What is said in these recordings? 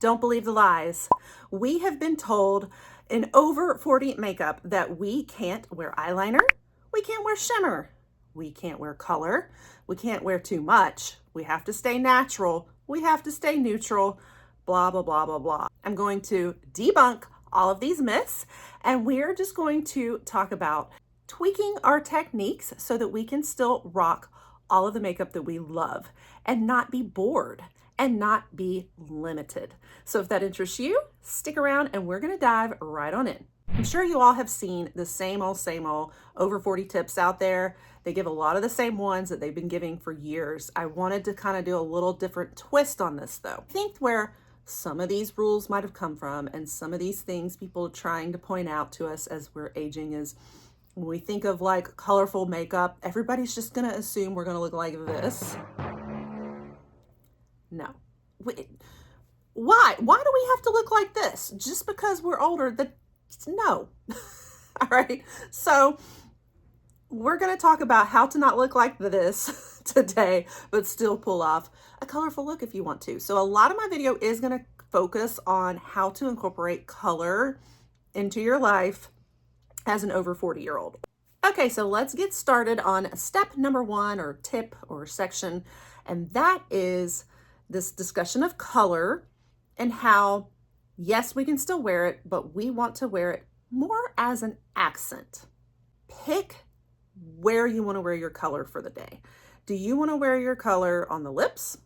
Don't believe the lies. We have been told in over 40 makeup that we can't wear eyeliner, we can't wear shimmer, we can't wear color, we can't wear too much, we have to stay natural, we have to stay neutral, blah, blah, blah, blah, blah. I'm going to debunk all of these myths, and we're just going to talk about tweaking our techniques so that we can still rock all of the makeup that we love and not be bored and not be limited. So if that interests you, stick around and we're gonna dive right on in. I'm sure you all have seen the same old over 40 tips out there. They give a lot of the same ones that they've been giving for years. I wanted to kind of do a little different twist on this though. I think where some of these rules might have come from and some of these things people are trying to point out to us as we're aging is when we think of like colorful makeup, everybody's just gonna assume we're gonna look like this. No. Why? Why do we have to look like this? Just because we're older? No. All right. So we're going to talk about how to not look like this today, but still pull off a colorful look if you want to. So a lot of my video is going to focus on how to incorporate color into your life as an over 40-year-old. Okay, so let's get started on step number 1 or tip or section, and that is this discussion of color and how, yes, we can still wear it, but we want to wear it more as an accent. Pick where you want to wear your color for the day. Do you want to wear your color on the lips,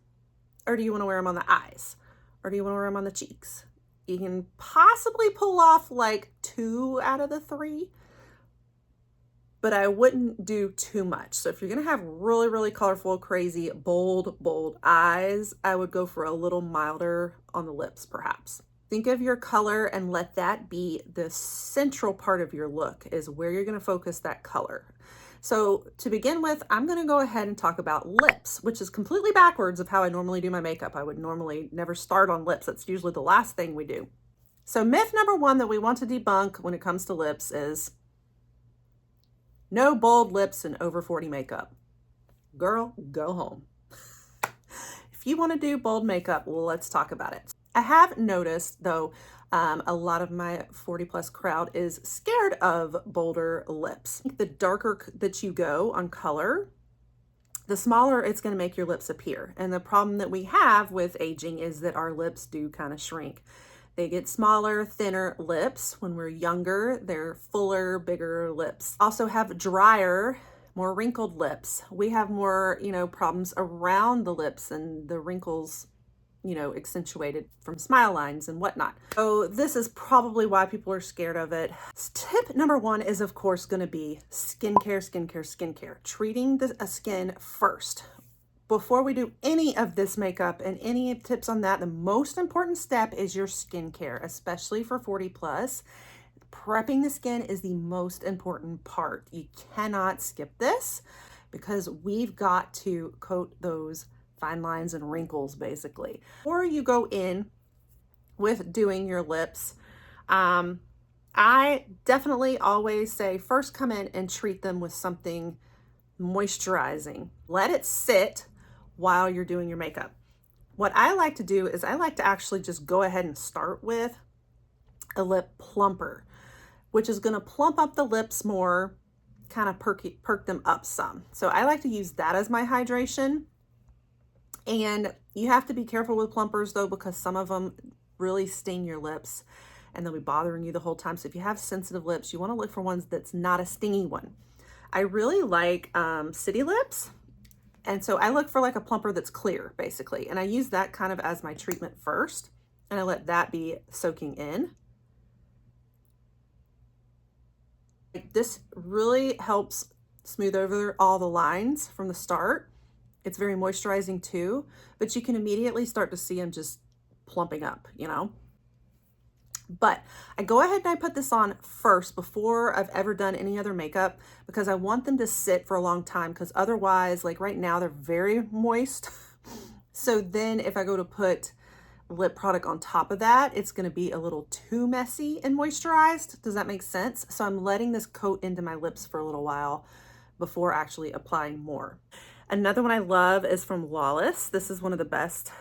or do you want to wear them on the eyes, or do you want to wear them on the cheeks? You can possibly pull off like 2 out of the 3, but I wouldn't do too much. So if you're gonna have really, really colorful, crazy, bold eyes, I would go for a little milder on the lips, perhaps. Think of your color and let that be the central part of your look, is where you're gonna focus that color. So to begin with, I'm gonna go ahead and talk about lips, which is completely backwards of how I normally do my makeup. I would normally never start on lips. That's usually the last thing we do. So myth number 1 that we want to debunk when it comes to lips is no bold lips in over 40 makeup. Girl, go home. If you want to do bold makeup, let's talk about it. I have noticed though, a lot of my 40 plus crowd is scared of bolder lips. The darker that you go on color, the smaller it's going to make your lips appear. And the problem that we have with aging is that our lips do kind of shrink. They get smaller, thinner lips. When we're younger, they're fuller, bigger lips. Also have drier, more wrinkled lips. We have more, problems around the lips and the wrinkles, accentuated from smile lines and whatnot. So this is probably why people are scared of it. Tip number 1 is of course going to be skincare. Treating the skin first. Before we do any of this makeup and any tips on that, the most important step is your skincare, especially for 40 plus. Prepping the skin is the most important part. You cannot skip this because we've got to coat those fine lines and wrinkles basically. Or you go in with doing your lips. I definitely always say first come in and treat them with something moisturizing. Let it sit while you're doing your makeup. What I like to do is I like to actually just go ahead and start with a lip plumper, which is going to plump up the lips more, kind of perk them up some. So I like to use that as my hydration. And you have to be careful with plumpers though, because some of them really sting your lips and they'll be bothering you the whole time. So if you have sensitive lips, you want to look for ones that's not a stingy one. I really like City Lips. And so I look for like a plumper that's clear basically. And I use that kind of as my treatment first. And I let that be soaking in. This really helps smooth over all the lines from the start. It's very moisturizing too, but you can immediately start to see them just plumping up, But I go ahead and I put this on first before I've ever done any other makeup because I want them to sit for a long time, because otherwise, like right now, they're very moist. So then if I go to put lip product on top of that, it's going to be a little too messy and moisturized. Does that make sense? So I'm letting this coat into my lips for a little while before actually applying more. Another one I love is from Lawless. This is one of the best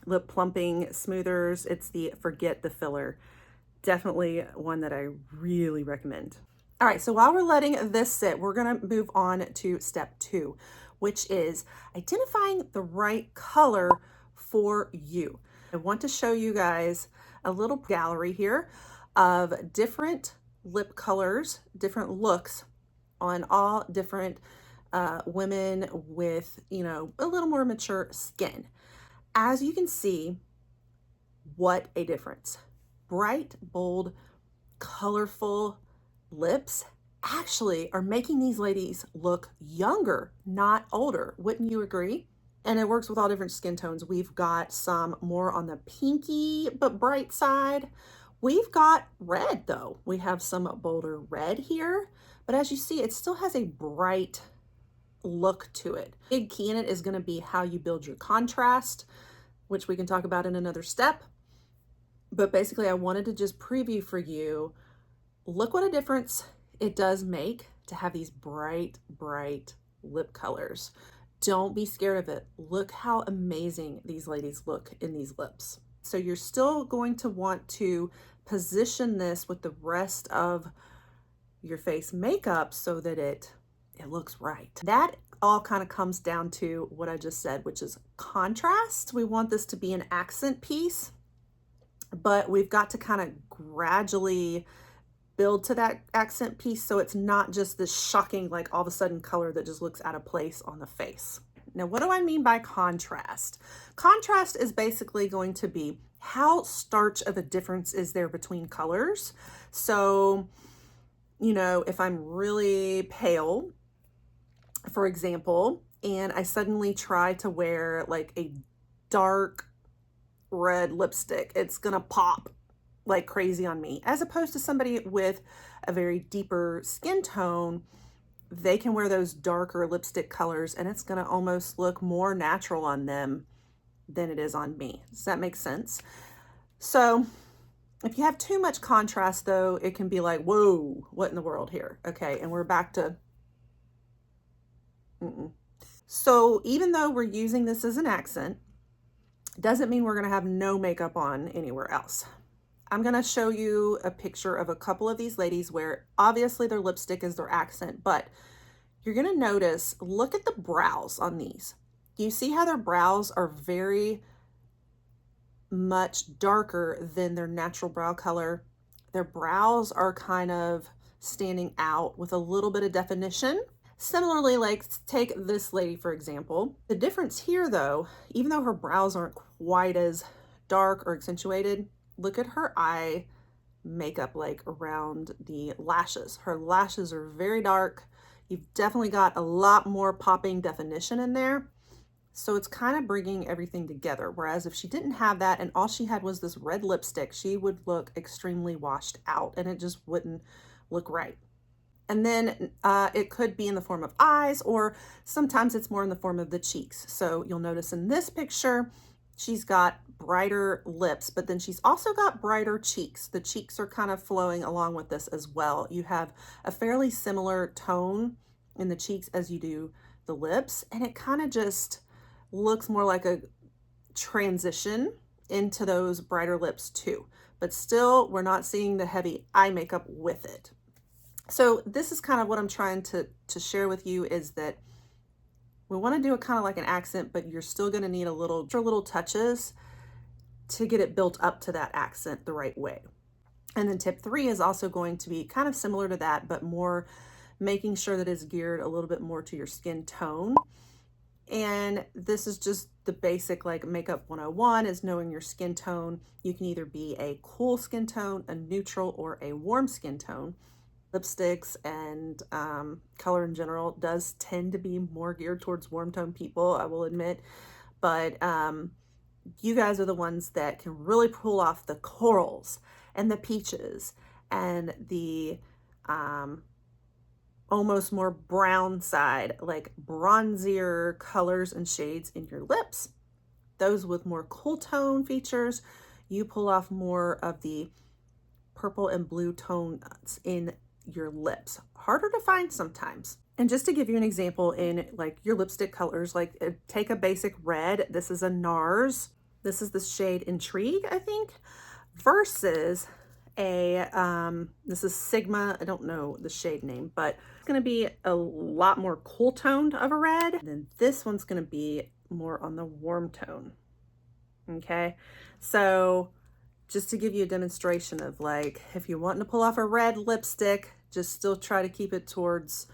lip plumping smoothers. It's the Forget the Filler. Definitely one that I really recommend. All right, so while we're letting this sit, we're gonna move on to step 2, which is identifying the right color for you. I want to show you guys a little gallery here of different lip colors, different looks on all different women with, you know, a little more mature skin. As you can see, what a difference. Bright, bold, colorful lips actually are making these ladies look younger, not older. Wouldn't you agree? And it works with all different skin tones. We've got some more on the pinky but bright side. We've got red though. We have some bolder red here, but as you see, it still has a bright look to it. Big key in it is going to be how you build your contrast, which we can talk about in another step. But basically, I wanted to just preview for you, look what a difference it does make to have these bright, bright lip colors. Don't be scared of it. Look how amazing these ladies look in these lips. So you're still going to want to position this with the rest of your face makeup so that it looks right. That all kind of comes down to what I just said, which is contrast. We want this to be an accent piece, but we've got to kind of gradually build to that accent piece so it's not just this shocking, like all of a sudden color that just looks out of place on the face. Now, what do I mean by contrast? Contrast is basically going to be how starch of a difference is there between colors. So, you know, if I'm really pale, for example, and I suddenly try to wear like a dark red lipstick, it's gonna pop like crazy on me, as opposed to somebody with a very deeper skin tone. They can wear those darker lipstick colors and it's gonna almost look more natural on them than it is on me. Does that make sense? So if you have too much contrast though, it can be like, whoa, what in the world here? Okay, and we're back to So even though we're using this as an accent, doesn't mean we're gonna have no makeup on anywhere else. I'm gonna show you a picture of a couple of these ladies where obviously their lipstick is their accent, but you're gonna notice, look at the brows on these. Do you see how their brows are very much darker than their natural brow color? Their brows are kind of standing out with a little bit of definition. Similarly, like take this lady, for example. The difference here though, even though her brows aren't quite as dark or accentuated, look at her eye makeup like around the lashes. Her lashes are very dark. You've definitely got a lot more popping definition in there. So it's kind of bringing everything together. Whereas if she didn't have that and all she had was this red lipstick, she would look extremely washed out and it just wouldn't look right. And then it could be in the form of eyes, or sometimes it's more in the form of the cheeks. So you'll notice in this picture, she's got brighter lips, but then she's also got brighter cheeks. The cheeks are kind of flowing along with this as well. You have a fairly similar tone in the cheeks as you do the lips, and it kind of just looks more like a transition into those brighter lips too. But still, we're not seeing the heavy eye makeup with it. So this is kind of what I'm trying to share with you, is that we want to do it kind of like an accent, but you're still going to need a little touches to get it built up to that accent the right way. And then tip 3 is also going to be kind of similar to that, but more making sure that it's geared a little bit more to your skin tone. And this is just the basic like makeup 101 is knowing your skin tone. You can either be a cool skin tone, a neutral, or a warm skin tone. Lipsticks and color in general does tend to be more geared towards warm tone people, I will admit, but you guys are the ones that can really pull off the corals and the peaches and the almost more brown side, like bronzier colors and shades in your lips. Those with more cool tone features, you pull off more of the purple and blue tones in your lips. Harder to find sometimes. And just to give you an example in like your lipstick colors, like take a basic red. This is a NARS. This is the shade Intrigue, I think, versus a, this is Sigma. I don't know the shade name, but it's going to be a lot more cool toned of a red. And then this one's going to be more on the warm tone. Okay. So just to give you a demonstration of like, if you're wanting to pull off a red lipstick, just still try to keep it towards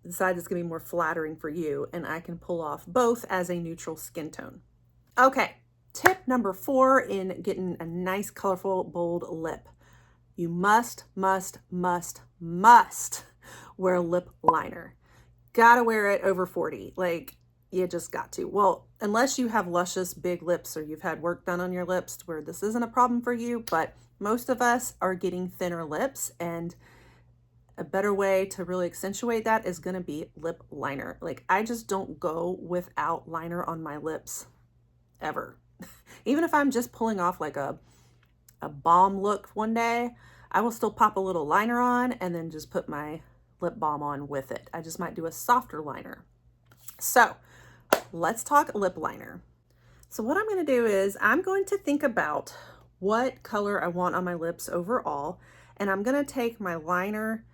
the side that's going to be more flattering for you. And I can pull off both as a neutral skin tone. Okay. Tip number 4 in getting a nice, colorful, bold lip. You must wear lip liner. Gotta wear it over 40. Like, you just got to. Well, unless you have luscious big lips or you've had work done on your lips where this isn't a problem for you, but most of us are getting thinner lips, and a better way to really accentuate that is gonna be lip liner. Like, I just don't go without liner on my lips ever. Even if I'm just pulling off like a balm look one day, I will still pop a little liner on and then just put my lip balm on with it. I just might do a softer liner. So let's talk lip liner. So what I'm going to do is I'm going to think about what color I want on my lips overall, and I'm going to take my liner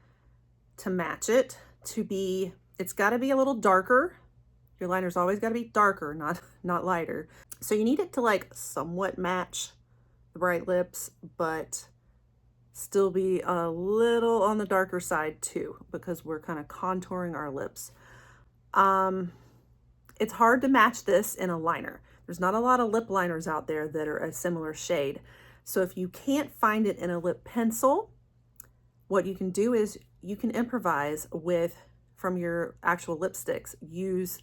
to match it to be, it's got to be a little darker. Your liner's always got to be darker, not lighter. So you need it to like somewhat match the bright lips, but still be a little on the darker side too, because we're kind of contouring our lips. It's hard to match this in a liner. There's not a lot of lip liners out there that are a similar shade. So if you can't find it in a lip pencil, what you can do is you can improvise with, from your actual lipsticks, use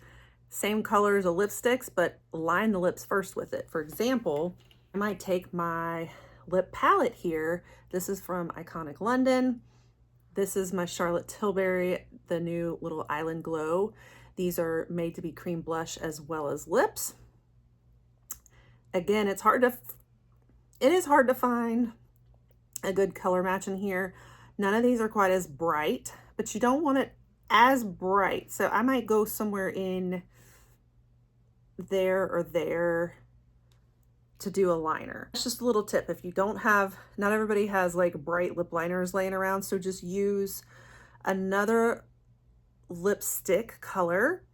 same colors of lipsticks, but line the lips first with it. For example, I might take my lip palette here. This is from Iconic London. This is my Charlotte Tilbury, the new little Island Glow. These are made to be cream blush as well as lips. Again, it is hard to find a good color match in here. None of these are quite as bright, but you don't want it as bright. So I might go somewhere in there or there to do a liner. It's just a little tip. If you don't have, not everybody has like bright lip liners laying around, so just use another lipstick color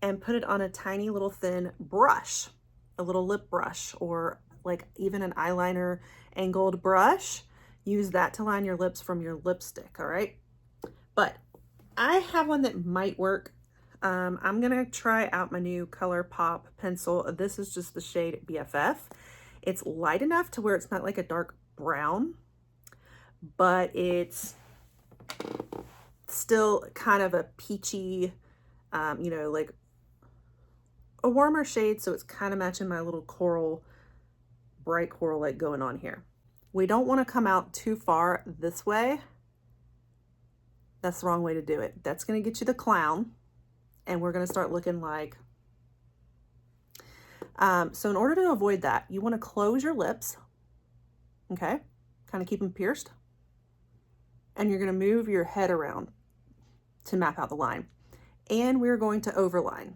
and put it on a tiny little thin brush, a little lip brush, or like even an eyeliner angled brush. Use that to line your lips from your lipstick, all right? But I have one that might work. I'm gonna try out my new ColourPop pencil. This is just the shade BFF. It's light enough to where it's not like a dark brown, but it's still kind of a peachy, you know, like a warmer shade. So it's kind of matching my little coral, bright coral like going on here. We don't want to come out too far this way. That's the wrong way to do it. That's going to get you the clown. And we're going to start looking like, so in order to avoid that, you want to close your lips, okay? Kind of keep them pierced. And you're going to move your head around to map out the line. And we're going to overline.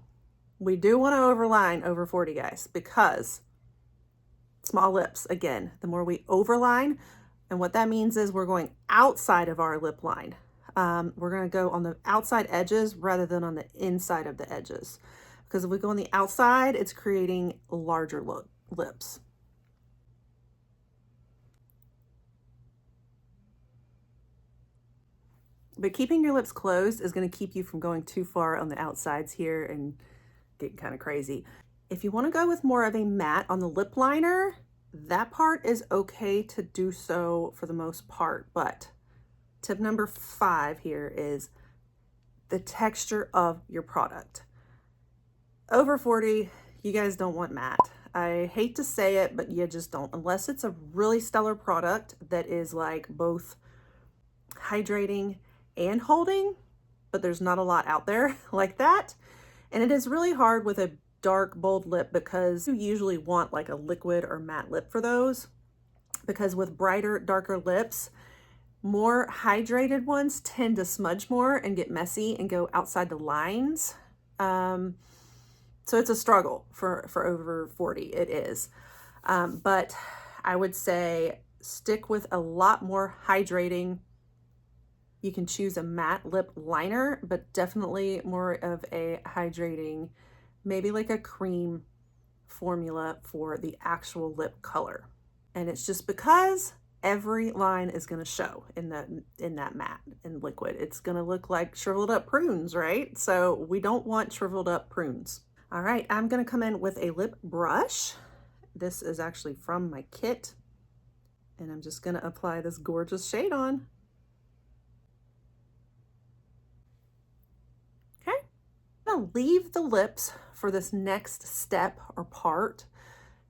We do want to overline over 40, guys, because small lips, again, the more we overline, and what that means is we're going outside of our lip line. We're going to go on the outside edges rather than on the inside of the edges. Because if we go on the outside, it's creating larger lips. But keeping your lips closed is going to keep you from going too far on the outsides here and getting kind of crazy. If you want to go with more of a matte on the lip liner, that part is okay to do so for the most part, but tip number 5 here is the texture of your product. Over 40, you guys don't want matte. I hate to say it, but you just don't, unless it's a really stellar product that is like both hydrating and holding, but there's not a lot out there like that. And it is really hard with a dark, bold lip because you usually want like a liquid or matte lip for those, because with brighter, darker lips, more hydrated ones tend to smudge more and get messy and go outside the lines. So So it's a struggle for over 40, it is. But I would say stick with a lot more hydrating. You can choose a matte lip liner, but definitely more of a hydrating, maybe like a cream formula for the actual lip color. And it's just because every line is going to show in that matte and liquid. It's going to look like shriveled up prunes, right? So we don't want shriveled up prunes. All right, I'm going to come in with a lip brush. This is actually from my kit. And I'm just going to apply this gorgeous shade on. Okay. I'm going to leave the lips for this next step or part,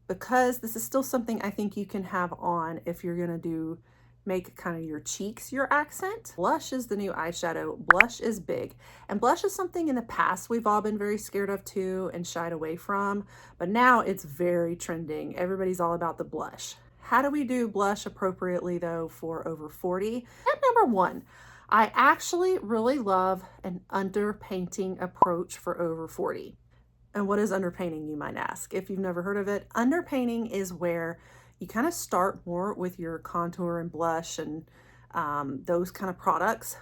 because this is still something I think you can have on if you're gonna make kind of your cheeks your accent. Blush is the new eyeshadow. Blush is big. And blush is something in the past we've all been very scared of too and shied away from, but now it's very trending. Everybody's all about the blush. How do we do blush appropriately though for over 40? Step number one, I actually really love an underpainting approach for over 40. And what is underpainting, you might ask? If you've never heard of it, underpainting is where you kind of start more with your contour and blush and those kind of products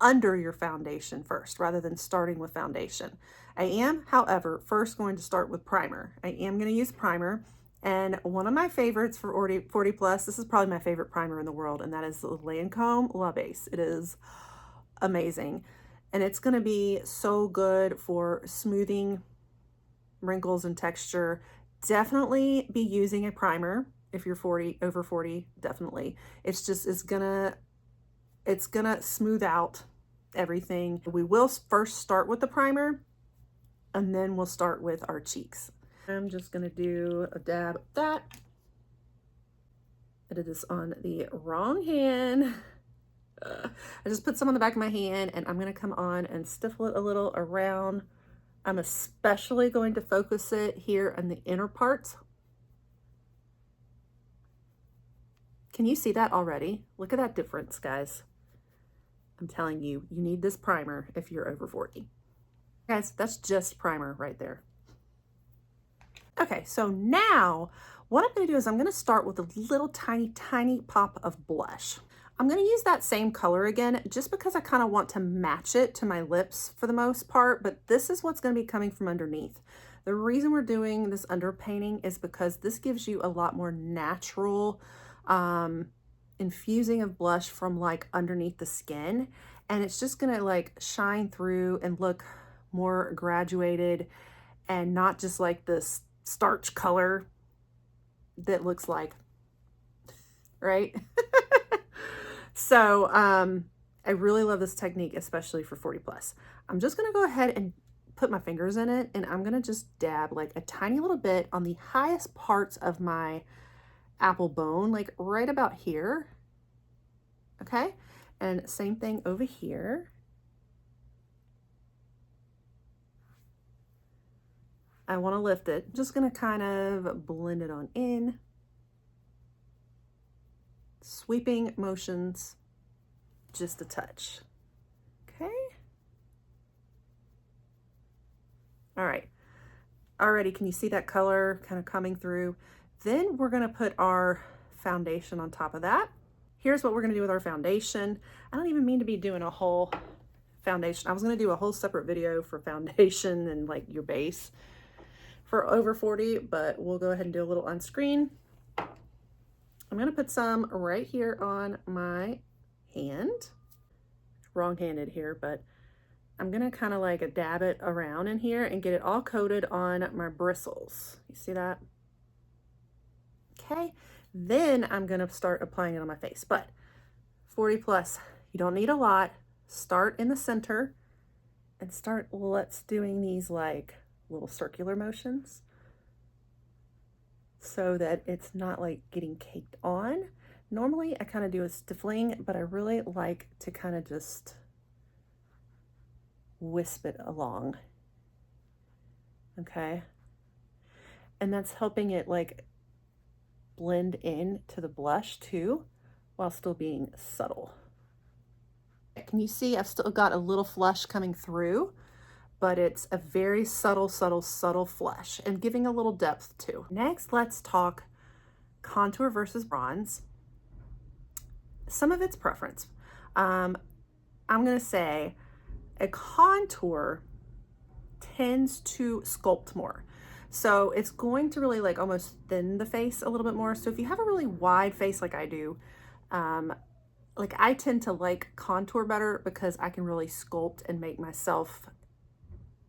under your foundation first, rather than starting with foundation. I am, however, first going to start with primer. I am going to use primer. And one of my favorites for 40 plus, this is probably my favorite primer in the world, and that is the Lancome La Base. It is amazing. And it's going to be so good for smoothing wrinkles and texture. Definitely be using a primer if you're over 40, definitely. It's gonna smooth out everything. We will first start with the primer and then we'll start with our cheeks. I'm just gonna do a dab of that. I did this on the wrong hand. I just put some on the back of my hand, and I'm gonna come on and stiffle it a little around. I'm especially going to focus it here on the inner parts. Can you see that already? Look at that difference, guys. I'm telling you, you need this primer if you're over 40. Guys, that's just primer right there. Okay, so now what I'm gonna do is I'm gonna start with a little tiny pop of blush. I'm going to use that same color again, just because I kind of want to match it to my lips for the most part, but this is what's going to be coming from underneath. The reason we're doing this underpainting is because this gives you a lot more natural infusing of blush from like underneath the skin, and it's just going to like shine through and look more graduated and not just like this starch color that looks like, right? So I really love this technique, especially for 40 plus. I'm just gonna go ahead and put my fingers in it, and I'm gonna just dab like a tiny little bit on the highest parts of my apple bone, like right about here. Okay, and same thing over here. I wanna lift it. Just gonna kind of blend it on in. Sweeping motions, just a touch. Okay. All right. Already, can you see that color kind of coming through? Then we're going to put our foundation on top of that. Here's what we're going to do with our foundation. I don't even mean to be doing a whole foundation. I was going to do a whole separate video for foundation and like your base for over 40, but we'll go ahead and do a little on screen. I'm going to put some right here on my hand. Wrong-handed here, but I'm going to kind of like dab it around in here and get it all coated on my bristles. You see that? Okay. Then I'm going to start applying it on my face. But 40 plus, you don't need a lot. Start in the center and start doing these like little circular motions, so that it's not like getting caked on. Normally I kind of do a stiffling, but I really like to kind of just wisp it along. Okay. And that's helping it like blend in to the blush too, while still being subtle. Can you see I've still got a little flush coming through, but it's a very subtle, subtle, subtle flush and giving a little depth too. Next, let's talk contour versus bronze. Some of it's preference. I'm gonna say a contour tends to sculpt more. So it's going to really like almost thin the face a little bit more. So if you have a really wide face like I do, like I tend to like contour better because I can really sculpt and make myself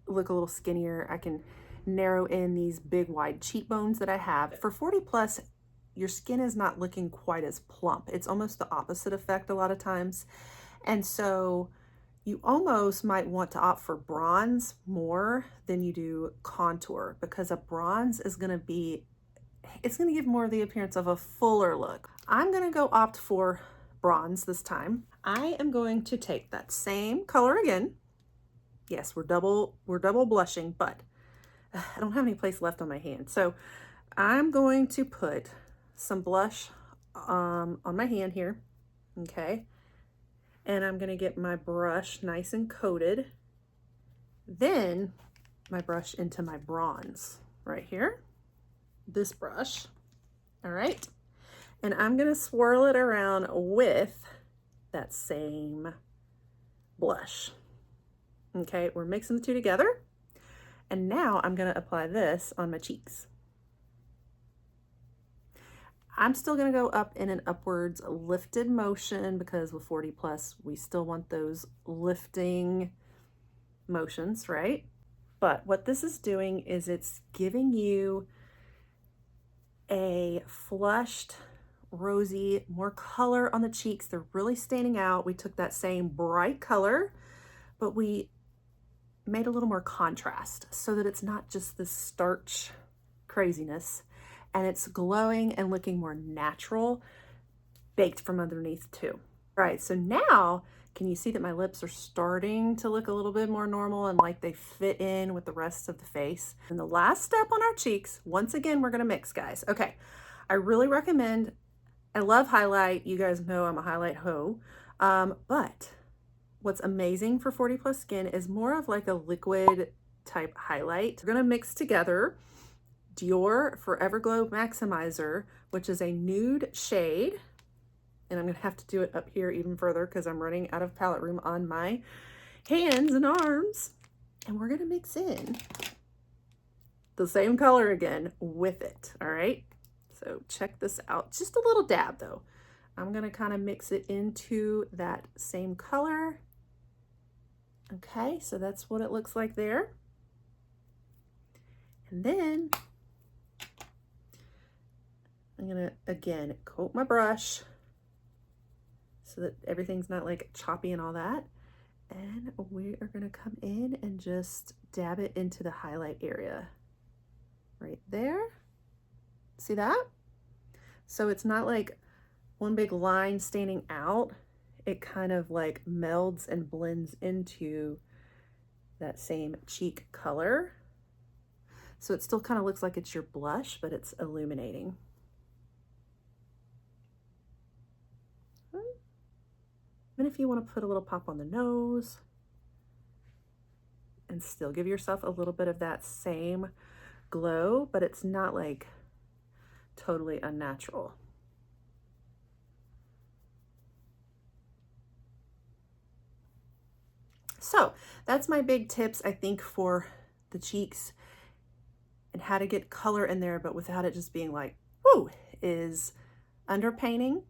look a little skinnier. I can narrow in these big wide cheekbones that I have. For 40 plus, your skin is not looking quite as plump. It's almost the opposite effect a lot of times. And so you almost might want to opt for bronze more than you do contour, because a bronze is going to be, it's going to give more of the appearance of a fuller look. I'm going to go opt for bronze this time. I am going to take that same color again. Yes, we're double blushing, but I don't have any place left on my hand. So I'm going to put some blush on my hand here. Okay. And I'm going to get my brush nice and coated. Then my brush into my bronze right here. This brush. All right. And I'm going to swirl it around with that same blush. Okay, we're mixing the two together. And now I'm going to apply this on my cheeks. I'm still going to go up in an upwards lifted motion because with 40 plus, we still want those lifting motions, right? But what this is doing is it's giving you a flushed, rosy, more color on the cheeks. They're really standing out. We took that same bright color, but we made a little more contrast so that it's not just this starch craziness, and it's glowing and looking more natural, baked from underneath too. All right, so now, can you see that my lips are starting to look a little bit more normal and like they fit in with the rest of the face? And the last step on our cheeks, once again, we're gonna mix, guys. Okay, I really recommend, I love highlight. You guys know I'm a highlight hoe, but what's amazing for 40 plus skin is more of like a liquid type highlight. We're gonna mix together Dior Forever Glow Maximizer, which is a nude shade. And I'm gonna have to do it up here even further because I'm running out of palette room on my hands and arms. And we're gonna mix in the same color again with it, all right? So check this out, just a little dab though. I'm gonna kind of mix it into that same color. Okay, so that's what it looks like there. And then I'm gonna, again, coat my brush so that everything's not like choppy and all that. And we are gonna come in and just dab it into the highlight area right there. See that? So it's not like one big line standing out. It kind of like melds and blends into that same cheek color. So it still kind of looks like it's your blush, but it's illuminating. And if you want to put a little pop on the nose and still give yourself a little bit of that same glow, but it's not like totally unnatural. So that's my big tips, I think, for the cheeks and how to get color in there, but without it just being like, whoo, is underpainting,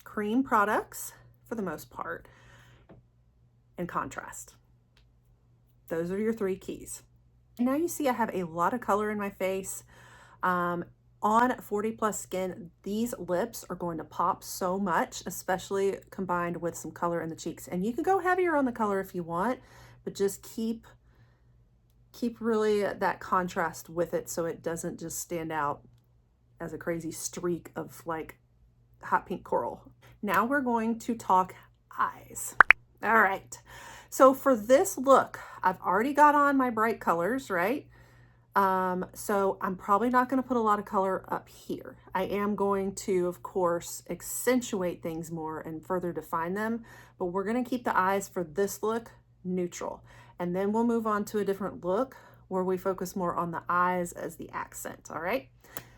cream products for the most part, and contrast. Those are your three keys. And now you see I have a lot of color in my face. On 40 plus skin, these lips are going to pop so much, especially combined with some color in the cheeks. And you can go heavier on the color if you want, but just keep really that contrast with it so it doesn't just stand out as a crazy streak of like hot pink coral. Now we're going to talk eyes. All right. So for this look, I've already got on my bright colors, right? So I'm probably not going to put a lot of color up here. I am going to, of course, accentuate things more and further define them, but we're going to keep the eyes for this look neutral. and then we'll move on to a different look where we focus more on the eyes as the accent, all right?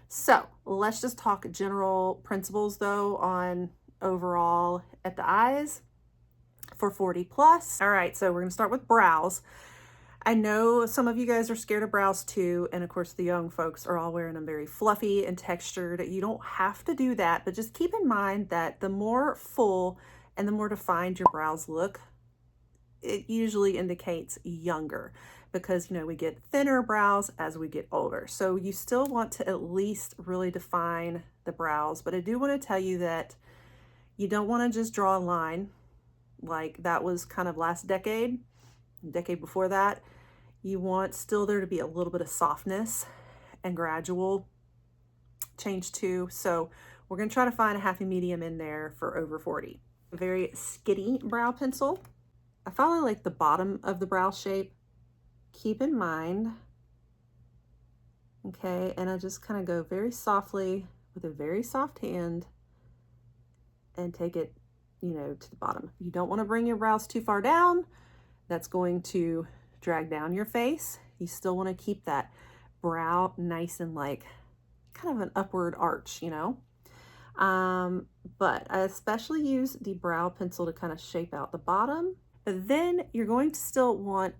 So let's just talk general principles though on overall at the eyes for 40 plus. All right, so we're gonna start with brows. I know some of you guys are scared of brows too, and of course the young folks are all wearing them very fluffy and textured. You don't have to do that, but just keep in mind that the more full and the more defined your brows look, it usually indicates younger, because you know we get thinner brows as we get older. So you still want to at least really define the brows, but I do want to tell you that you don't want to just draw a line like that was kind of last decade, decade before that. You want still there to be a little bit of softness and gradual change too. So we're going to try to find a happy medium in there for over 40. A very skinny brow pencil. I follow like the bottom of the brow shape. Keep in mind, okay, and I just kind of go very softly with a very soft hand and take it, you know, to the bottom. You don't want to bring your brows too far down. That's going to drag down your face. You still want to keep that brow nice and like kind of an upward arch, you know. But I especially use the brow pencil to kind of shape out the bottom. But then you're going to still want,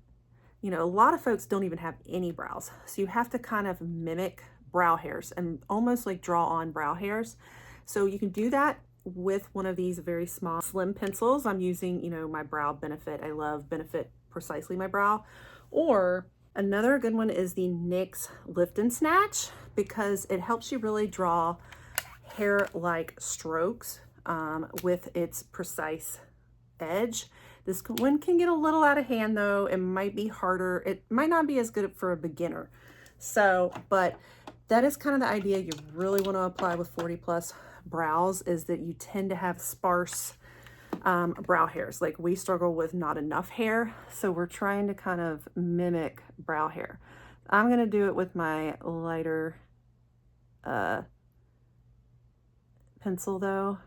you know, a lot of folks don't even have any brows. So you have to kind of mimic brow hairs and almost like draw on brow hairs. So you can do that with one of these very small slim pencils. I'm using, you know, my Brow Benefit. I love Benefit Precisely My Brow. Or another good one is the NYX Lift and Snatch, because it helps you really draw hair-like strokes with its precise edge. This one can get a little out of hand though. It might be harder. It might not be as good for a beginner. So, but that is kind of the idea you really want to apply with 40 plus brows, is that you tend to have sparse brow hairs. Like we struggle with not enough hair. So we're trying to kind of mimic brow hair. I'm going to do it with my lighter pencil though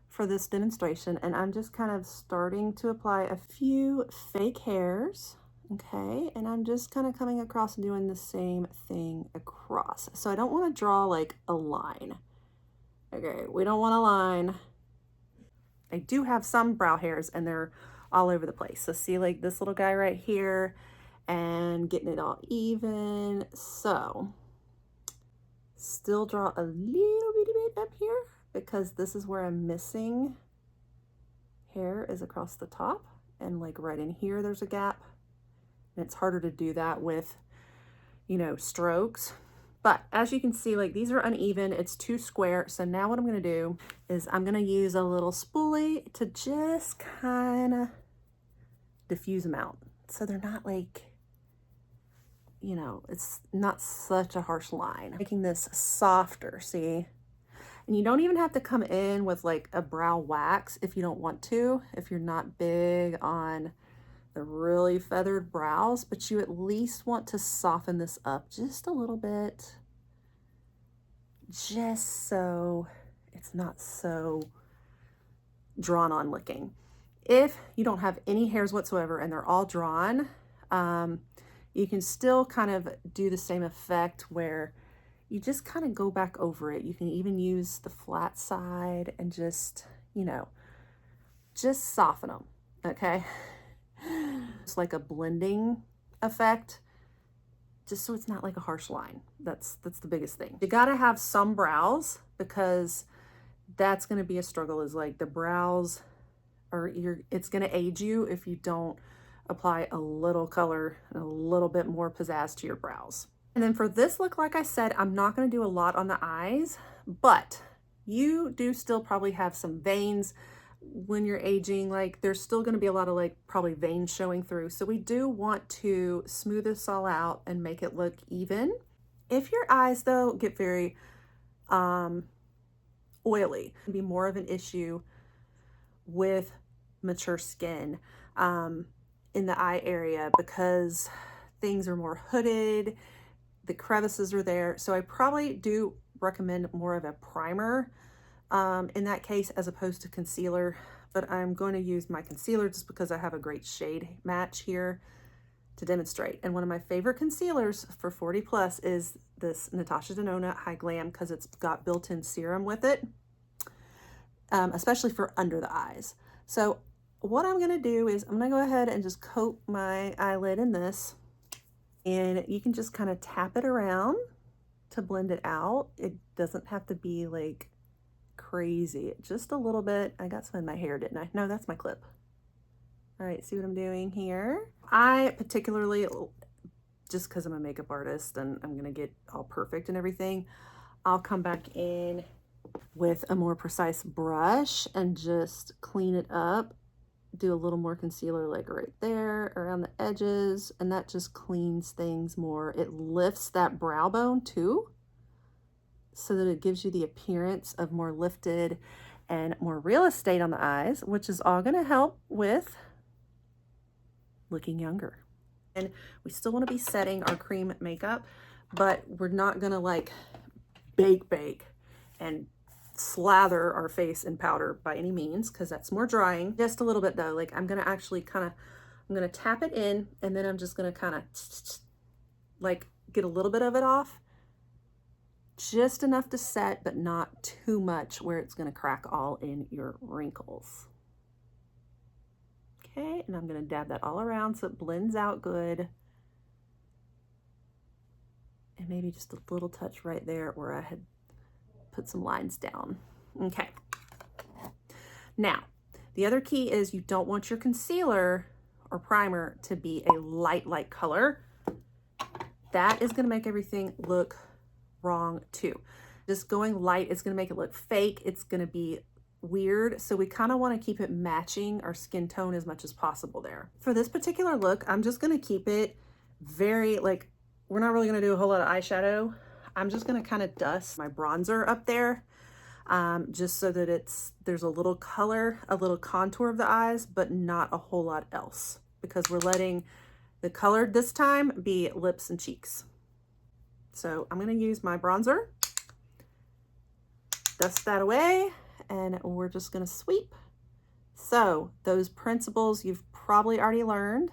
for this demonstration, and I'm just kind of starting to apply a few fake hairs, okay, and I'm just kind of coming across and doing the same thing across. So I don't want to draw like a line, okay, we don't want a line. I do have some brow hairs and they're all over the place. So see like this little guy right here, and getting it all even. So still draw a little bitty bit up here, because this is where I'm missing hair is across the top, and like right in here there's a gap, and it's harder to do that with, you know, strokes. But as you can see, like these are uneven, it's too square. So now what I'm going to do is I'm going to use a little spoolie to just kind of diffuse them out, so they're not like, you know, it's not such a harsh line. Making this softer, see? And you don't even have to come in with like a brow wax if you don't want to, if you're not big on the really feathered brows, but you at least want to soften this up just a little bit, just so it's not so drawn on looking. If you don't have any hairs whatsoever and they're all drawn, you can still kind of do the same effect where you just kind of go back over it. You can even use the flat side and just, you know, just soften them, okay? It's like a blending effect, just so it's not like a harsh line. That's the biggest thing. You gotta have some brows, because that's gonna be a struggle, is like the brows are, it's gonna age you if you don't apply a little color and a little bit more pizzazz to your brows. And then for this look, like I said, I'm not going to do a lot on the eyes, but you do still probably have some veins when you're aging. Like there's still going to be a lot of like probably veins showing through. So we do want to smooth this all out and make it look even. If your eyes though get very oily, it'll be more of an issue with mature skin in the eye area, because things are more hooded, the crevices are there. So I probably do recommend more of a primer in that case as opposed to concealer. but I'm going to use my concealer just because I have a great shade match here to demonstrate. And one of my favorite concealers for 40 plus is this Natasha Denona High Glam because it's got built-in serum with it, especially for under the eyes. So what I'm gonna do is I'm gonna go ahead and just coat my eyelid in this, and you can just kind of tap it around to blend it out. It doesn't have to be like crazy, just a little bit. I got some in my hair, didn't I? No, that's my clip. All right, see what I'm doing here? I particularly, just because I'm a makeup artist and I'm gonna get all perfect and everything, I'll come back in with a more precise brush and just clean it up. Do a little more concealer like right there around the edges, and that just cleans things more. It lifts that brow bone too, so that it gives you the appearance of more lifted and more real estate on the eyes, which is all gonna help with looking younger. And we still want to be setting our cream makeup, but we're not gonna like bake and slather our face in powder by any means, because that's more drying. Just a little bit though. Like I'm gonna actually I'm gonna tap it in, and then I'm just gonna kind of like get a little bit of it off, just enough to set, but not too much where it's gonna crack all in your wrinkles. Okay, and I'm gonna dab that all around so it blends out good. And maybe just a little touch right there where I had put some lines down. Okay. Now, the other key is you don't want your concealer or primer to be a light color. That is gonna make everything look wrong too. Just going light is gonna make it look fake. It's gonna be weird. So we kind of want to keep it matching our skin tone as much as possible there. For this particular look, I'm just going to keep it very, like, we're not really going to do a whole lot of eyeshadow. I'm just going to kind of dust my bronzer up there, just so that there's a little color, a little contour of the eyes, but not a whole lot else, because we're letting the color this time be lips and cheeks. So I'm going to use my bronzer, dust that away, and we're just going to sweep. So those principles you've probably already learned.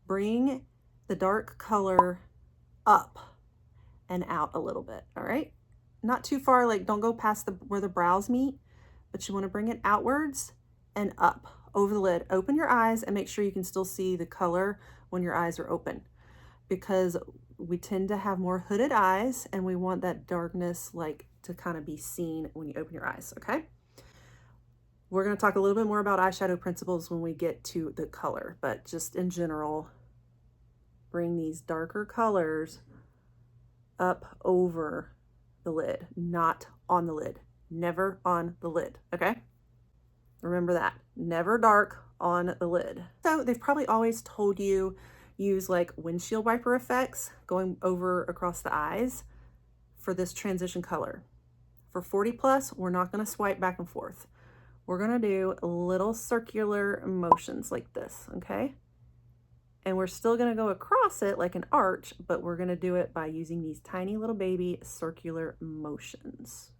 Bring the dark color up and out a little bit, all right? Not too far, like don't go past where the brows meet, but you want to bring it outwards and up over the lid. Open your eyes and make sure you can still see the color when your eyes are open, because we tend to have more hooded eyes and we want that darkness like to kind of be seen when you open your eyes, okay? We're going to talk a little bit more about eyeshadow principles when we get to the color, but just in general, bring these darker colors up over the lid, not on the lid, never on the lid, okay? Remember that, never dark on the lid. So they've probably always told you use like windshield wiper effects going over across the eyes for this transition color. For 40 plus, we're not going to swipe back and forth. We're going to do little circular motions like this, okay? And we're still going to go across it like an arch, but we're going to do it by using these tiny little baby circular motions.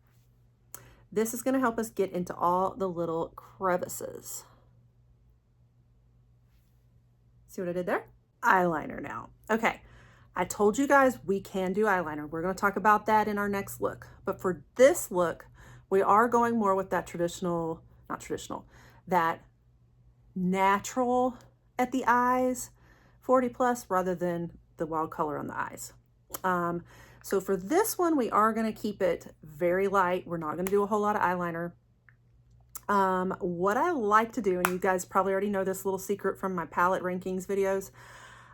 This is going to help us get into all the little crevices. See what I did there? Eyeliner now. Okay, I told you guys we can do eyeliner. We're going to talk about that in our next look. But for this look, we are going more with that traditional, not traditional, that natural at the eyes, 40 plus, rather than the wild color on the eyes. So for this one, we are going to keep it very light. We're not going to do a whole lot of eyeliner. What I like to do, and you guys probably already know this little secret from my palette rankings videos,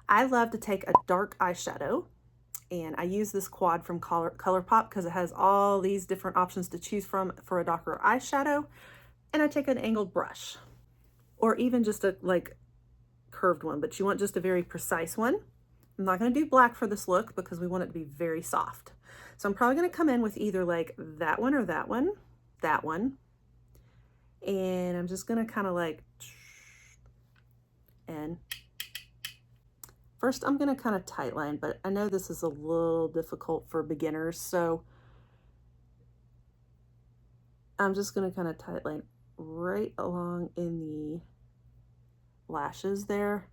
I love to take a dark eyeshadow, and I use this quad from ColourPop because it has all these different options to choose from for a darker eyeshadow. And I take an angled brush, or even just a like curved one, but you want just a very precise one. I'm not going to do black for this look because we want it to be very soft. So I'm probably going to come in with either like that one or that one, and I'm just going to kind of like, and first I'm going to kind of tight line, but I know this is a little difficult for beginners, so I'm just going to kind of tight line right along in the lashes there.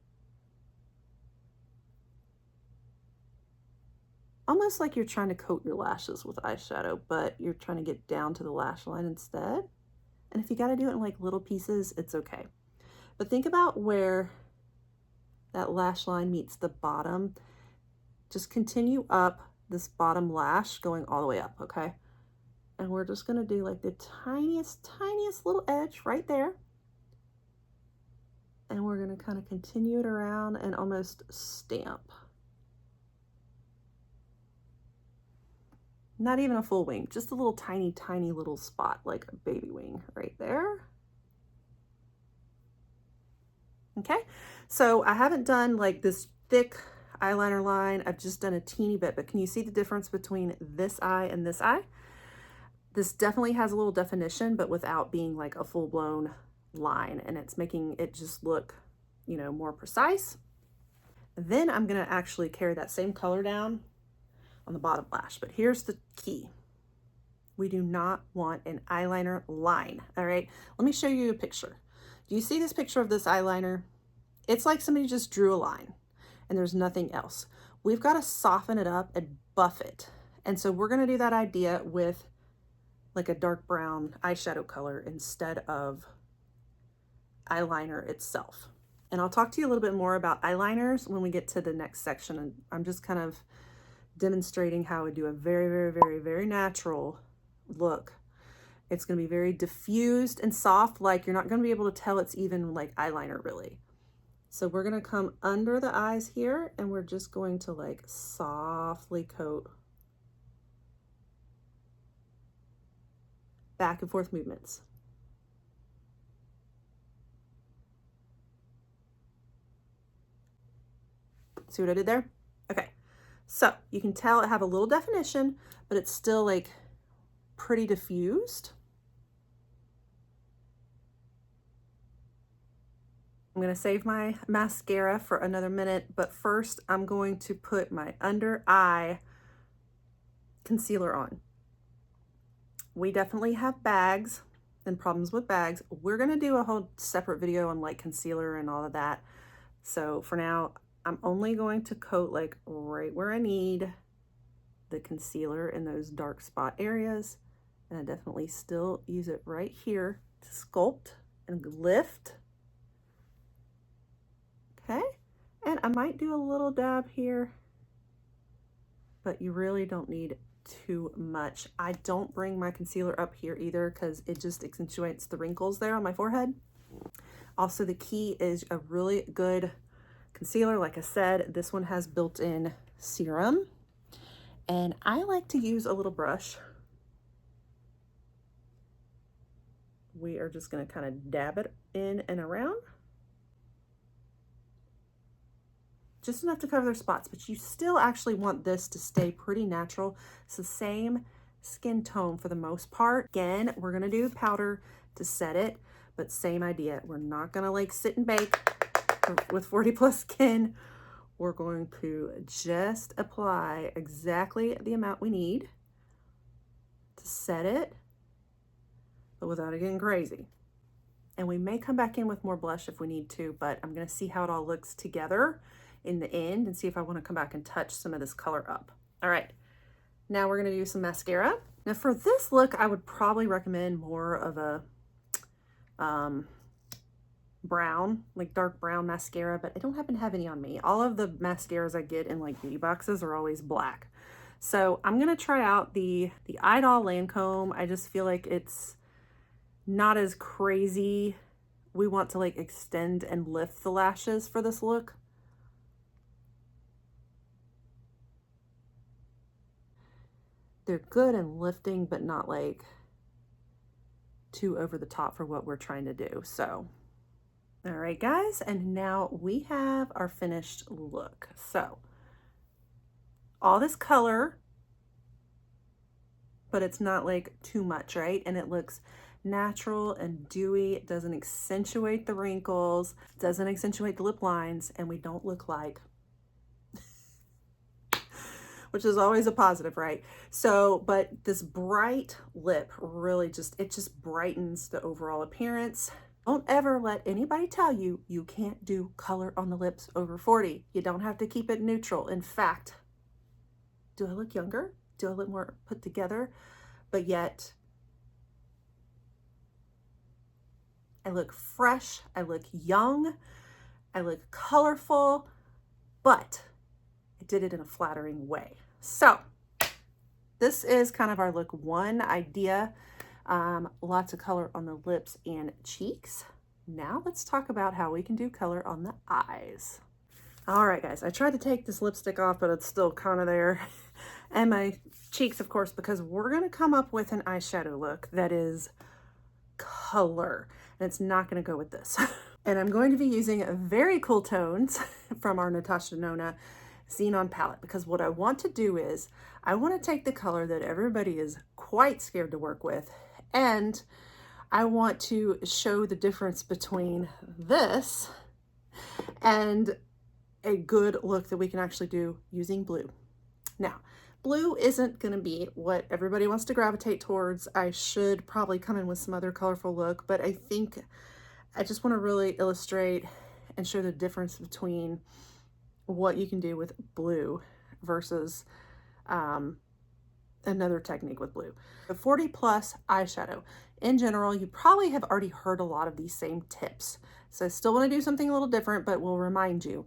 Almost like you're trying to coat your lashes with eyeshadow, but you're trying to get down to the lash line instead. And if you got to do it in like little pieces, it's okay. But think about where that lash line meets the bottom. Just continue up this bottom lash going all the way up, okay? And we're just gonna do like the tiniest little edge right there. And we're gonna kind of continue it around and almost stamp. Not even a full wing, just a little tiny little spot, like a baby wing right there. Okay, so I haven't done like this thick eyeliner line. I've just done a teeny bit, but can you see the difference between this eye and this eye? This definitely has a little definition, but without being like a full-blown line, and it's making it just look, you know, more precise. Then I'm gonna actually carry that same color down on the bottom lash, but here's the key. We do not want an eyeliner line, all right? Let me show you a picture. Do you see this picture of this eyeliner? It's like somebody just drew a line and there's nothing else. We've got to soften it up and buff it. And so we're gonna do that idea with like a dark brown eyeshadow color instead of eyeliner itself. And I'll talk to you a little bit more about eyeliners when we get to the next section. And I'm just kind of demonstrating how we do a very natural look. It's going to be very diffused and soft, like you're not going to be able to tell it's even like eyeliner really. So we're going to come under the eyes here and we're just going to like softly coat. Back and forth movements. See what I did there? Okay. So you can tell I have a little definition, but it's still like pretty diffused. I'm going to save my mascara for another minute, but first I'm going to put my under eye concealer on. We definitely have bags and problems with bags. We're going to do a whole separate video on like concealer and all of that. So for now, I'm only going to coat like right where I need the concealer in those dark spot areas. And I definitely still use it right here to sculpt and lift. Okay. And I might do a little dab here, but you really don't need too much. I don't bring my concealer up here either because it just accentuates the wrinkles there on my forehead. Also, the key is a really good concealer. Like I said, this one has built-in serum, and I like to use a little brush. We are just going to kind of dab it in and around. Just enough to cover their spots, but you still actually want this to stay pretty natural. It's the same skin tone for the most part. Again, we're gonna do powder to set it, but same idea. We're not gonna like sit and bake with 40 plus skin. We're going to just apply exactly the amount we need to set it, but without it getting crazy. And we may come back in with more blush if we need to, but I'm gonna see how it all looks together in the end and see if I want to come back and touch some of this color up. All right, now we're going to do some mascara. Now for this look, I would probably recommend more of a brown, like dark brown mascara, but I don't happen to have any on me. All of the mascaras I get in like beauty boxes are always black. So I'm going to try out the Idol Lancome. I just feel like it's not as crazy. We want to like extend and lift the lashes for this look. They're good in lifting, but not like too over the top for what we're trying to do. So, all right, guys, and now we have our finished look. So, all this color, but it's not like too much, right? And it looks natural and dewy. It doesn't accentuate the wrinkles, doesn't accentuate the lip lines, and we don't look like which is always a positive, right? So, but this bright lip really it just brightens the overall appearance. Don't ever let anybody tell you you can't do color on the lips over 40. You don't have to keep it neutral. In fact, do I look younger? Do I look more put together? But yet, I look fresh, I look young, I look colorful, but I did it in a flattering way. So this is kind of our look one idea. Lots of color on the lips and cheeks. Now let's talk about how we can do color on the eyes. All right, guys, I tried to take this lipstick off, but it's still kind of there. And my cheeks, of course, because we're going to come up with an eyeshadow look that is color. And it's not going to go with this. And I'm going to be using very cool tones from our Natasha Denona Xenon palette, because what I want to do is I want to take the color that everybody is quite scared to work with, and I want to show the difference between this and a good look that we can actually do using blue. Now, blue isn't going to be what everybody wants to gravitate towards. I should probably come in with some other colorful look, but I think I just want to really illustrate and show the difference between what you can do with blue versus another technique with blue. The 40 plus eyeshadow. In general, you probably have already heard a lot of these same tips. So I still want to do something a little different, but will remind you.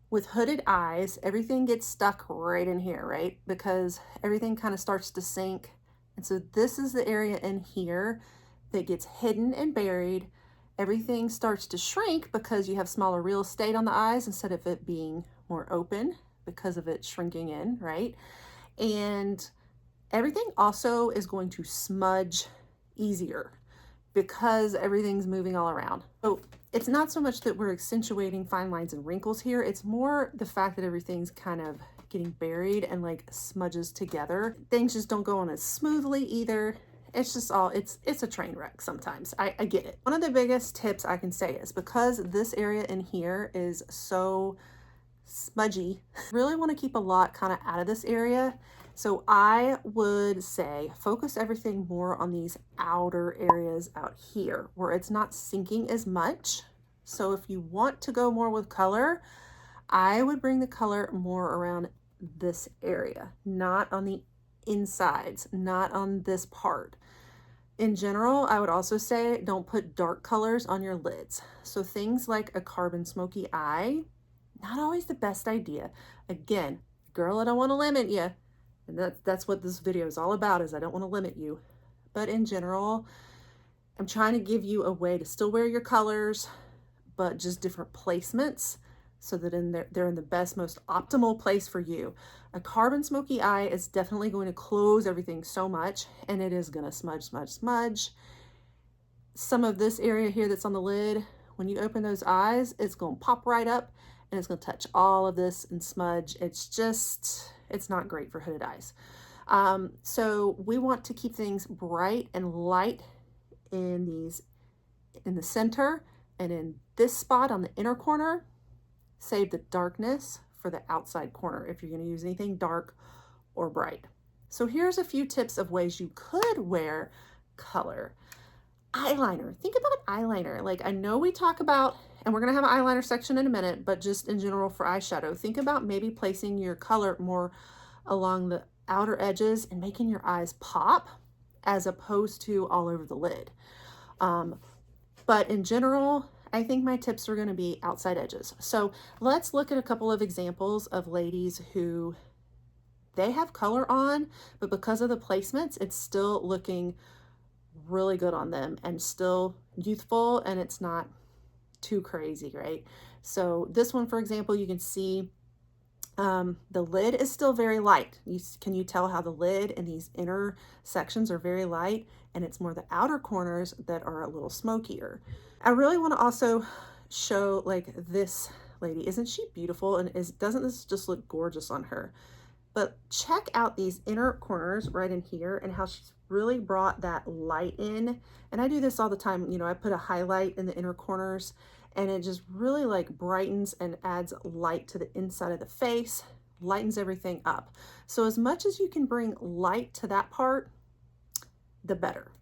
With hooded eyes, everything gets stuck right in here, right? Because everything kind of starts to sink. And so this is the area in here that gets hidden and buried. Everything starts to shrink because you have smaller real estate on the eyes instead of it being more open because of it shrinking in, right? And everything also is going to smudge easier because everything's moving all around. So it's not so much that we're accentuating fine lines and wrinkles here. It's more the fact that everything's kind of getting buried and like smudges together. Things just don't go on as smoothly either. It's just all, it's a train wreck sometimes. I get it. One of the biggest tips I can say is because this area in here is so smudgy, really want to keep a lot kind of out of this area. So I would say focus everything more on these outer areas out here where it's not sinking as much. So if you want to go more with color, I would bring the color more around this area, not on the insides, not on this part. In general, I would also say don't put dark colors on your lids. So things like a carbon smoky eye, not always the best idea. Again, girl, I don't want to limit you. And that's what this video is all about, is I don't want to limit you. But in general, I'm trying to give you a way to still wear your colors, but just different placements so that they're in the best, most optimal place for you. A carbon smoky eye is definitely going to close everything so much, and it is going to smudge, smudge, smudge. Some of this area here that's on the lid, when you open those eyes, it's going to pop right up and it's going to touch all of this and smudge. It's not great for hooded eyes. So we want to keep things bright and light in the center and in this spot on the inner corner. Save the darkness for the outside corner if you're going to use anything dark or bright. So here's a few tips of ways you could wear color. Eyeliner. Think about eyeliner. Like, I know we talk about, and we're going to have an eyeliner section in a minute, but just in general for eyeshadow, think about maybe placing your color more along the outer edges and making your eyes pop as opposed to all over the lid. But in general, I think my tips are going to be outside edges. So let's look at a couple of examples of ladies who they have color on, but because of the placements, it's still looking really good on them and still youthful, and it's not too crazy, right? So this one, for example, you can see the lid is still very light. Can you tell how the lid and these inner sections are very light, and it's more the outer corners that are a little smokier. I really want to also show, like, this lady. Isn't she beautiful? And doesn't this just look gorgeous on her? But check out these inner corners right in here and how she's really brought that light in. And I do this all the time. You know, I put a highlight in the inner corners and it just really like brightens and adds light to the inside of the face lightens everything up. So as much as you can bring light to that part, the better.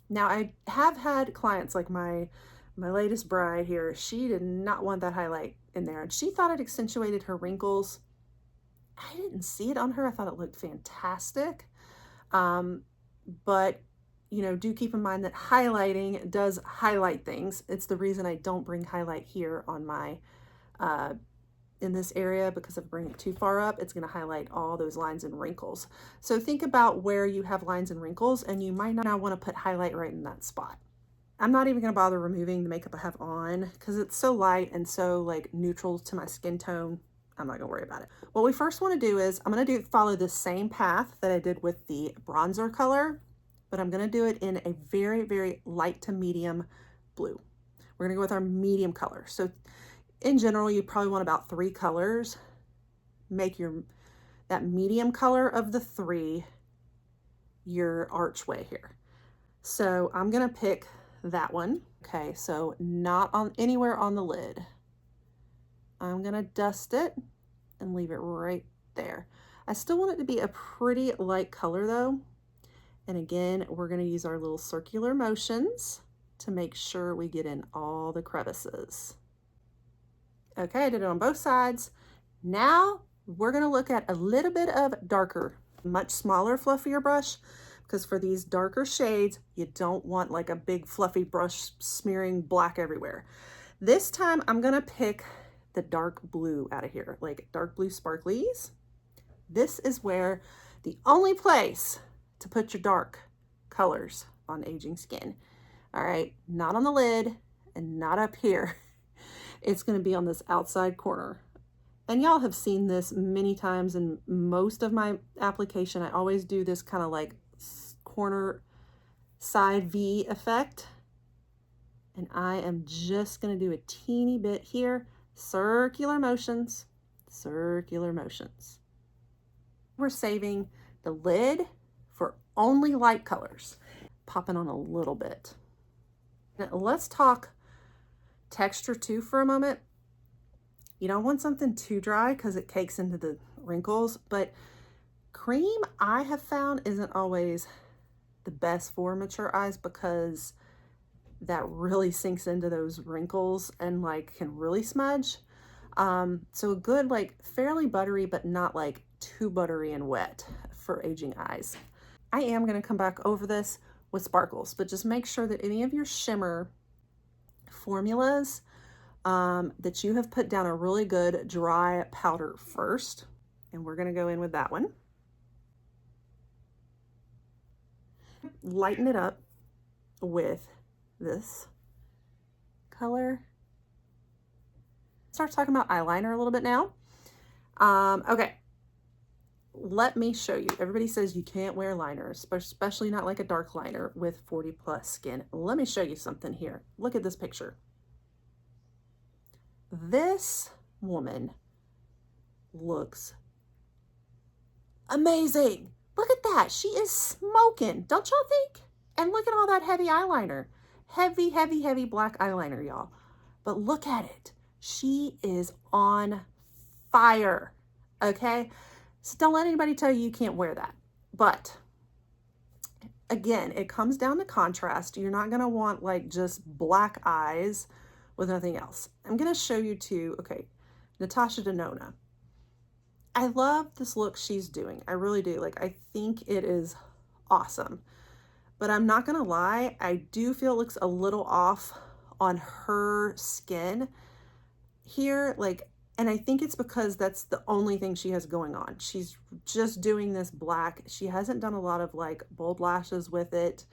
Now I have had clients like my latest bride here, she did not want that highlight in there and she thought it accentuated her wrinkles. I didn't see it on her. I thought it looked fantastic. But you know, do keep in mind that highlighting does highlight things. It's the reason I don't bring highlight here on my, in this area, because if I bring it too far up, it's going to highlight all those lines and wrinkles. So think about where you have lines and wrinkles and you might not want to put highlight right in that spot. I'm not even going to bother removing the makeup I have on because it's so light and so like neutral to my skin tone. I'm not gonna worry about it. What we first want to do is I'm gonna follow the same path that I did with the bronzer color, but I'm gonna do it in a very, very light to medium blue. We're gonna go with our medium color. So in general, you probably want about 3 colors. Make that medium color of the 3 your archway here. So I'm gonna pick that one. Okay, so not on anywhere on the lid. I'm gonna dust it and leave it right there. I still want it to be a pretty light color though. And again, we're gonna use our little circular motions to make sure we get in all the crevices. Okay, I did it on both sides. Now we're gonna look at a little bit of darker, much smaller, fluffier brush, because for these darker shades, you don't want like a big fluffy brush smearing black everywhere. This time I'm gonna pick the dark blue out of here, like dark blue sparklies. This is where the only place to put your dark colors on aging skin. All right, not on the lid and not up here. It's gonna be on this outside corner. And y'all have seen this many times in most of my application. I always do this kind of like corner side V effect. And I am just gonna do a teeny bit here. Circular motions, circular motions. We're saving the lid for only light colors. Popping on a little bit. Now let's talk texture too for a moment. You don't want something too dry because it cakes into the wrinkles, but cream I have found isn't always the best for mature eyes because that really sinks into those wrinkles and like can really smudge. So a good, like fairly buttery, but not like too buttery and wet for aging eyes. I am gonna come back over this with sparkles, but just make sure that any of your shimmer formulas that you have put down a really good dry powder first. And we're gonna go in with that one. Lighten it up with this color. Start talking about eyeliner a little bit now. Okay, let me show you. Everybody says you can't wear liners, especially not like a dark liner with 40 plus skin. Let me show you something here. Look at this picture. This woman looks amazing. Look at that. She is smoking, don't y'all think? And look at all that heavy eyeliner. Heavy, heavy, heavy black eyeliner, y'all. But look at it. She is on fire, okay? So don't let anybody tell you you can't wear that. But again, it comes down to contrast. You're not gonna want like just black eyes with nothing else. I'm gonna show you two, okay, Natasha Denona. I love this look she's doing. I really do. Like, I think it is awesome. But I'm not gonna lie, I do feel it looks a little off on her skin here, like, and I think it's because that's the only thing she has going on. She's just doing this black. She hasn't done a lot of like bold lashes with it.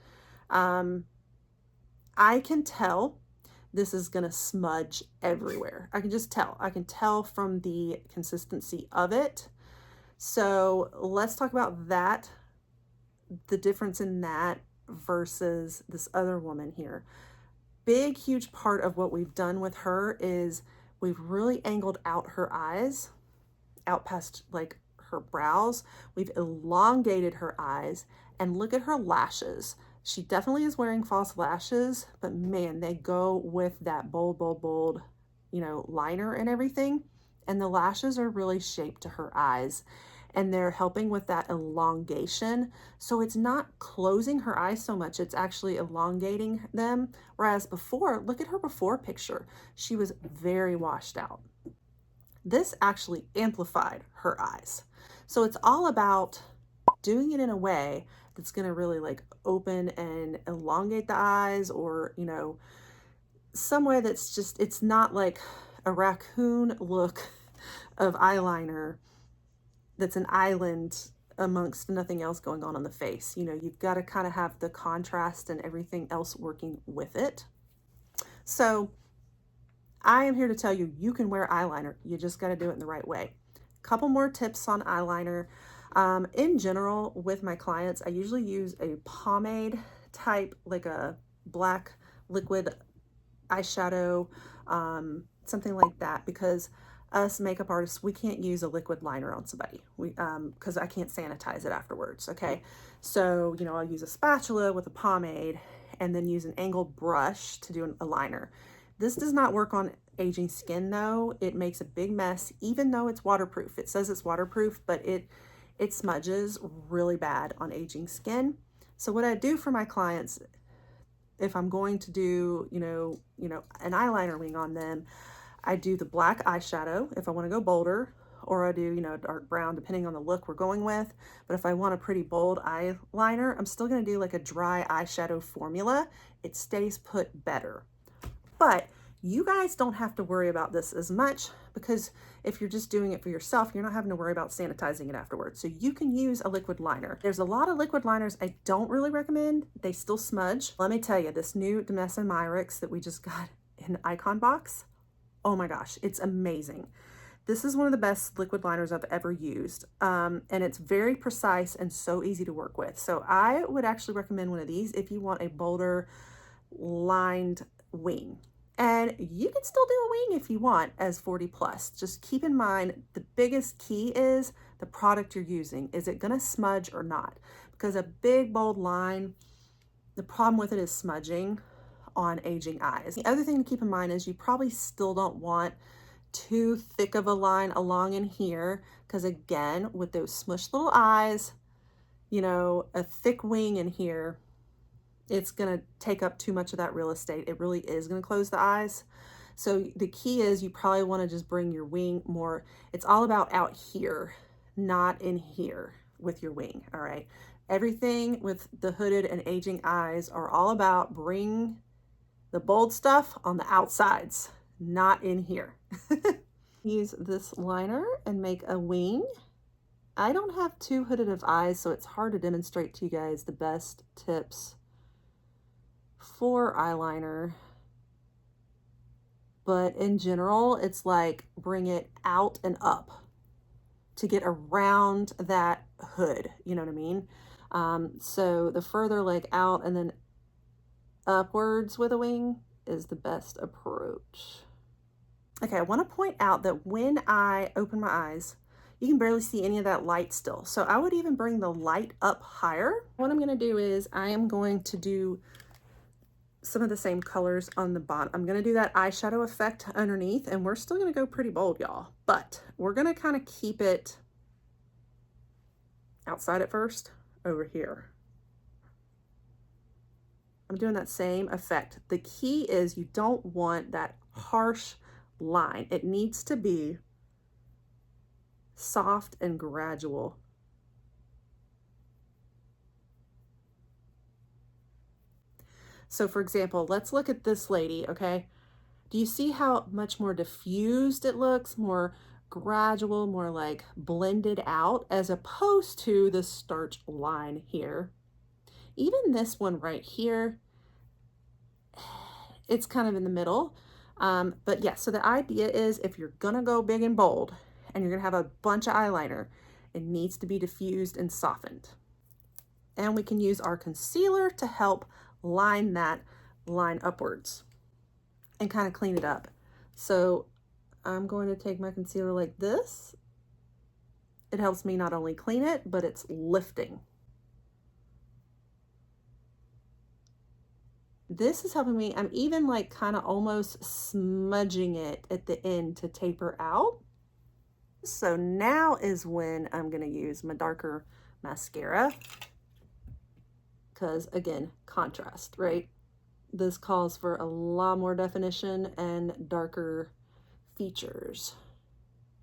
I can tell this is gonna smudge everywhere. I can just tell. I can tell from the consistency of it. So let's talk about that, the difference in that versus this other woman here. Big, huge part of what we've done with her is we've really angled out her eyes, out past like her brows. We've elongated her eyes, and look at her lashes. She definitely is wearing false lashes, but man, they go with that bold, bold, bold, you know, liner and everything. And the lashes are really shaped to her eyes, and they're helping with that elongation. So it's not closing her eyes so much, it's actually elongating them. Whereas before, look at her before picture. She was very washed out. This actually amplified her eyes. So it's all about doing it in a way that's going to really like open and elongate the eyes, or, you know, some way that's just, it's not like a raccoon look of eyeliner that's an island amongst nothing else going on the face. You know, you've got to kind of have the contrast and everything else working with it. So I am here to tell you, you can wear eyeliner. You just got to do it in the right way. Couple more tips on eyeliner. In general, with my clients, I usually use a pomade type, like a black liquid eyeshadow, something like that, because us makeup artists, we can't use a liquid liner on somebody, because I can't sanitize it afterwards. Okay, so you know, I'll use a spatula with a pomade and then use an angled brush to do a liner. This does not work on aging skin though. It makes a big mess, even though it's waterproof. It says it's waterproof, but it smudges really bad on aging skin. So what I do for my clients, if I'm going to do, you know, an eyeliner wing on them, I do the black eyeshadow if I want to go bolder, or I do, you know, dark brown, depending on the look we're going with. But if I want a pretty bold eyeliner, I'm still going to do like a dry eyeshadow formula. It stays put better. But you guys don't have to worry about this as much, because if you're just doing it for yourself, you're not having to worry about sanitizing it afterwards. So you can use a liquid liner. There's a lot of liquid liners I don't really recommend. They still smudge. Let me tell you, this new Demessa Myricks that we just got in Icon Box, oh my gosh, it's amazing. This is one of the best liquid liners I've ever used. And it's very precise and so easy to work with. So I would actually recommend one of these if you want a bolder lined wing. And you can still do a wing if you want as 40 plus. Just keep in mind, the biggest key is the product you're using. Is it gonna smudge or not? Because a big bold line, the problem with it is smudging on aging eyes. The other thing to keep in mind is you probably still don't want too thick of a line along in here, because again, with those smushed little eyes, you know, a thick wing in here, it's going to take up too much of that real estate. It really is going to close the eyes. So the key is you probably want to just bring your wing more. It's all about out here, not in here with your wing. All right. Everything with the hooded and aging eyes are all about bring the bold stuff on the outsides, not in here. Use this liner and make a wing. I don't have too hooded of eyes, so it's hard to demonstrate to you guys the best tips for eyeliner, but in general, it's like bring it out and up to get around that hood, you know what I mean? So the further like out and then upwards with a wing is the best approach. Okay, I want to point out that when I open my eyes, you can barely see any of that light still. So I would even bring the light up higher. What I'm going to do is I am going to do some of the same colors on the bottom. I'm going to do that eyeshadow effect underneath, and we're still going to go pretty bold, y'all, but we're going to kind of keep it outside at first over here. I'm doing that same effect. The key is you don't want that harsh line. It needs to be soft and gradual. So for example, let's look at this lady, okay? Do you see how much more diffused it looks, more gradual, more like blended out, as opposed to the starch line here? Even this one right here, it's kind of in the middle. But yeah, so the idea is if you're gonna go big and bold and you're gonna have a bunch of eyeliner, it needs to be diffused and softened. And we can use our concealer to help line that line upwards and kind of clean it up. So I'm going to take my concealer like this. It helps me not only clean it, but it's lifting. This is helping me. I'm even like kind of almost smudging it at the end to taper out. So now is when I'm going to use my darker mascara because, again, contrast, right? This calls for a lot more definition and darker features.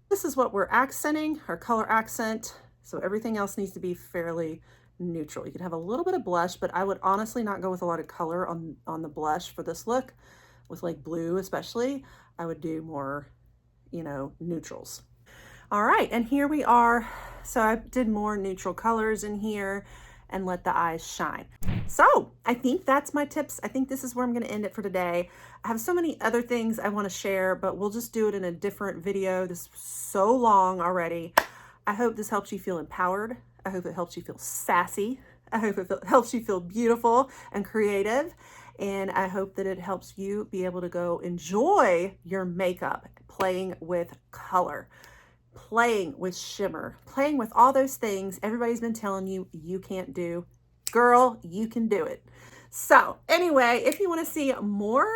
This is what we're accenting, our color accent. So everything else needs to be fairly neutral. You can have a little bit of blush, but I would honestly not go with a lot of color on the blush for this look. With like blue especially, I would do more, you know, neutrals. All right, and here we are. So I did more neutral colors in here and let the eyes shine. So I think that's my tips. I think this is where I'm going to end it for today. I have so many other things I want to share, but we'll just do it in a different video. This is so long already. I hope this helps you feel empowered. I hope it helps you feel sassy. I hope it helps you feel beautiful and creative. And I hope that it helps you be able to go enjoy your makeup, playing with color, playing with shimmer, playing with all those things everybody's been telling you you can't do. Girl, you can do it. So anyway, if you want to see more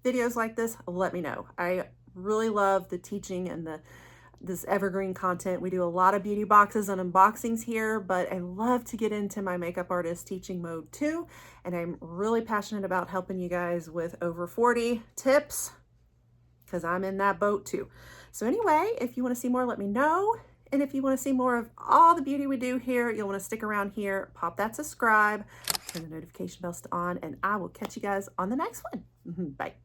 videos like this, let me know. I really love the teaching and this evergreen content. We do a lot of beauty boxes and unboxings here, but I love to get into my makeup artist teaching mode too. And I'm really passionate about helping you guys with over 40 tips because I'm in that boat too. So anyway, if you want to see more, let me know. And if you want to see more of all the beauty we do here, you'll want to stick around here, pop that subscribe, turn the notification bells on, and I will catch you guys on the next one. Bye.